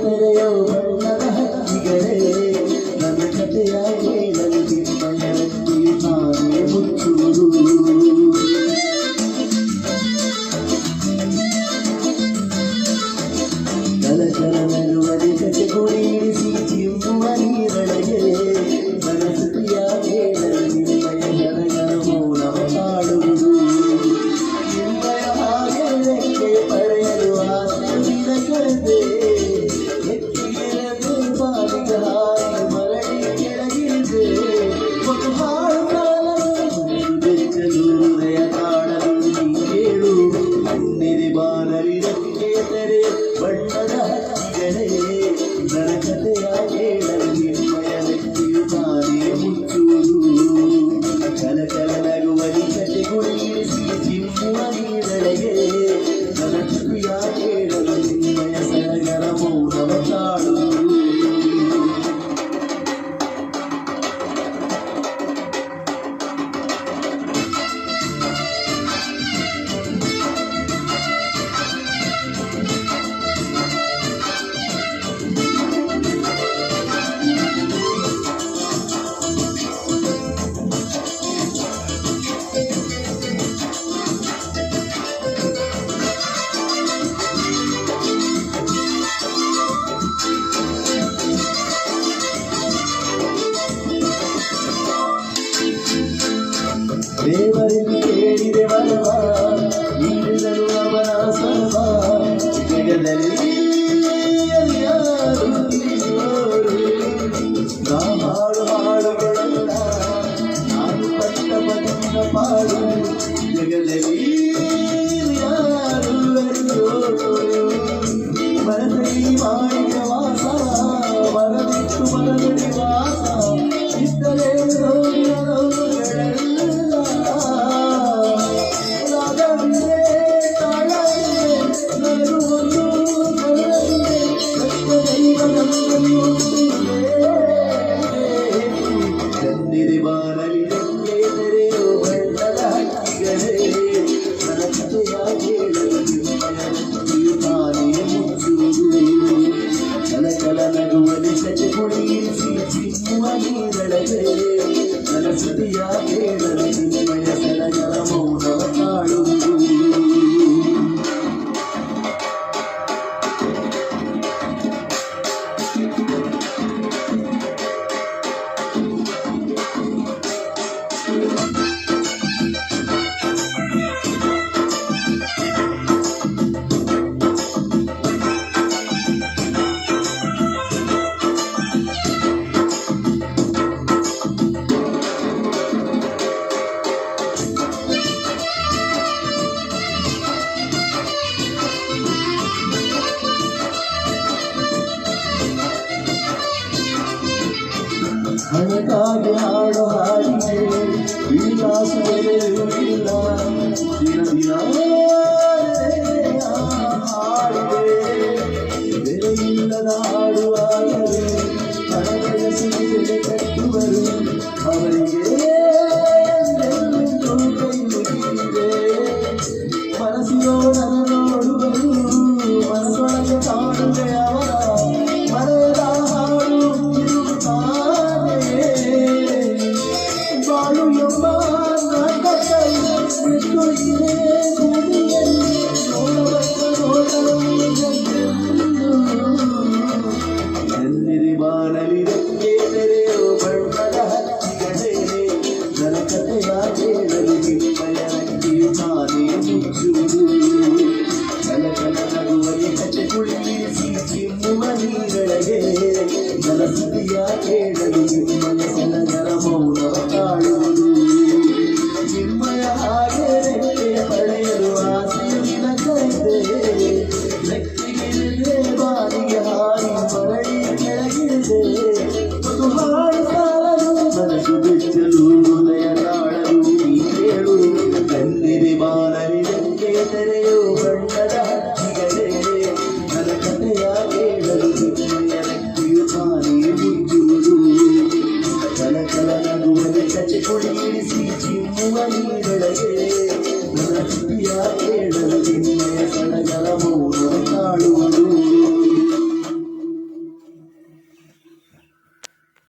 ತೆರೆಯೋ ಬಣ್ಣದ ಹಕ್ಕಿಗಳೇ ನನ್ನ ಕಥೆಯ ಕೇಳಲು ನಿಮ್ಮಯ ವ್ಯಕ್ತಿಯು ತಾನೇ ಮುಚ್ಚುವುದು ಕಲಕಲ ನಗುವಲಿ ಕತೆ ಗುಡಿಸಿ ಚಿಮ್ಮುವ ನೀರೊಳಗೆ ನನ್ನ ಸುತಿಯ ಕೇಳಲು ನಿಮ್ಮಯ ಜನಗಳ ಮೌನವ ಕಾಡುವುದು ನಿಮ್ಮಯ ಹಾಗೆ ಪಡೆಯಲು ಆಸೆ ಕಳೆದೆ ಎತ್ತಿಗೆರದು ಬಾಲಿಗ ಹಾರಿ ಮರಳಿ ಕೆಳಗಿಳಿದೆ ಒಂದು ಹಾಳು ಬೆಚ್ಚಲು ಹೃದಯ ಕಾಣಲು ನೀ ಕೇಳು ಕಣ್ಣಿದೆ ಬಾನಲಿ ರೆಕ್ಕೆ ತೆರೆ ಬಣ್ಣದ ಹಕ್ಕಿಗಳೇ ನನ್ನ ಕಥೆಯ ಕೇಳಲು ನಿಮ್ಮಯ ವ್ಯಕ್ತಿಯು ತಾನೇ ಮುಚ್ಚುವುದು ಕಲಕಲ ನಗುವಲಿ ಕತೆ ಗುಡಿಸಿ ಚಿಮ್ಮುವ ನೀರೊಳಗೆ ನನ್ನ ಕಥೆಯ ಕೇಳಲು ನಿಮ್ಮಯ ಸಡಗರ ಮೌನವ ಕಾಡುವುದು ದೇವರಿಗೆ ಕೇಳಿದೆ ವರವ ನೀಡಿದರು ಅವನ ಸರ್ವ ಜಗದಲ್ಲಿ ಯಾರು ಹಾಡು ಹಾಡುಗಳಲ್ಲ ನಾನು ಪಟ್ಟ ಬದುಕಿನ ಪಾಡು ಜಗದಲ್ಲಿ ಯಾರು ಮನದಲ್ಲಿ ಮಾಡಿದ ವಾಸ ಮರದಿಟ್ಟು ಮನದಲ್ಲಿ ವಾಸ ಇದ್ದಲೇ ಕಣ್ಣಿದೆ ಬಾನಲಿ ರೆಕ್ಕೆ ತೆರೆಯೋ ಬಣ್ಣದ ಹಕ್ಕಿಗಳೇ ನನ್ನ ಕಥೆಯ ಕೇಳಲು ನಿಮ್ಮಯ ವ್ಯಕ್ತಿಯು ತಾನೇ ಮುಚ್ಚುವುದು ಕಲಕಲ ನಗುವಲಿ ಕತೆ ಗುಡಿಸಿ ಚಿಮ್ಮುವ ನೀರೊಳಗೆ ನನ್ನ ಸುದಿಯ ಕೇಳಲು ನಿಮ್ಮಯ ಸಡಗರ ಮೌನವ ಕಾಡುವುದು ಹಣಕ್ಕಾಗಿ ಹಾಡು ಹಾಡಿದೆ ವಿಲಾಸ ಬೆಳೆಯುವುದಿಲ್ಲ ದಿನ ದಿನ ಹಾಡಿದೆ ಬೆಲೆಯಿಲ್ಲದ ಹಾಡುವಾಗಲೇ ಹಣದ ಸಿರಿಗೆ ಕಟ್ಟುವರು ಅವರಿಗೆ ಕೈ ಮುಗಿದಿದೆ ಮನಸ್ಸಿಯೋ ನನ್ನ ನೋಡುವರು ಮನಸ್ಸೊಳಗೆ ಕಾಣುತ್ತೆ ಅವರ ಮರೆಯದ ಹಾಡು ಬಾಳು ಎಂಬ ಕಣ್ಣಿದೆ ಬಾನಲಿ ರೆಕ್ಕೆ ತೆರೆಯೋ ಬಣ್ಣದ ಹಕ್ಕಿಗಳೇ ನನ್ನ ಕಥೆಯ ಕೇಳಲು ನಿಮ್ಮಯ ವ್ಯಕ್ತಿಯು ತಾನೇ ಮುಚ್ಚುವುದು ಕಲಕಲ ನಗುವಲಿ ಕತೆ ಕುಳಿಸಿ ಚಿಮ್ಮುವ ನೀರೊಳಗೆ ನನ್ನ ಸುದಿಯ ಕೇಳಲು ನಿಮ್ಮಯ ಸಡಗರ ಮೌನವ ಕಾಡುವುದು ನಿಮ್ಮಯ ಹಾಗೆ ರೆಕ್ಕೆ ಪಡೆಯಲು ಆಸೆಯಿನ ಕೈದೆ ರೆಕ್ಕೆಗಿಳಿದೆ ಬಾಲಿಗೆ ಹಾರಿ ಮರಳಿ ಕೆಳಗಿಳಿದೆ ಒಂದು ಹಾಡು ಸಾಲಲು ಮನಸ್ಸು ಬೆಚ್ಚಲು ಹೃದಯ ಕಾಣಲು ನೀ ಕೇಳು ಕಣ್ಣಿದೆ ಬಾನಲಿ ರೆಕ್ಕೆ ತೆರೆಯೋ ಬಣ್ಣದ ಹಕ್ಕಿಗಳೇ ನನ್ನ ಕಥೆಯ ಕೇಳಲು ನಿಮ್ಮಯ ವ್ಯಕ್ತಿಯು ತಾನೇ ಮುಚ್ಚುವುದು ಕಲಕಲ ನಗುವಲಿ ಕತೆ ಕುಡಿಸಿ ಚಿಮ್ಮುವ ನೀರೊಳಗೆ ನನ್ನ ಸುದಿಯ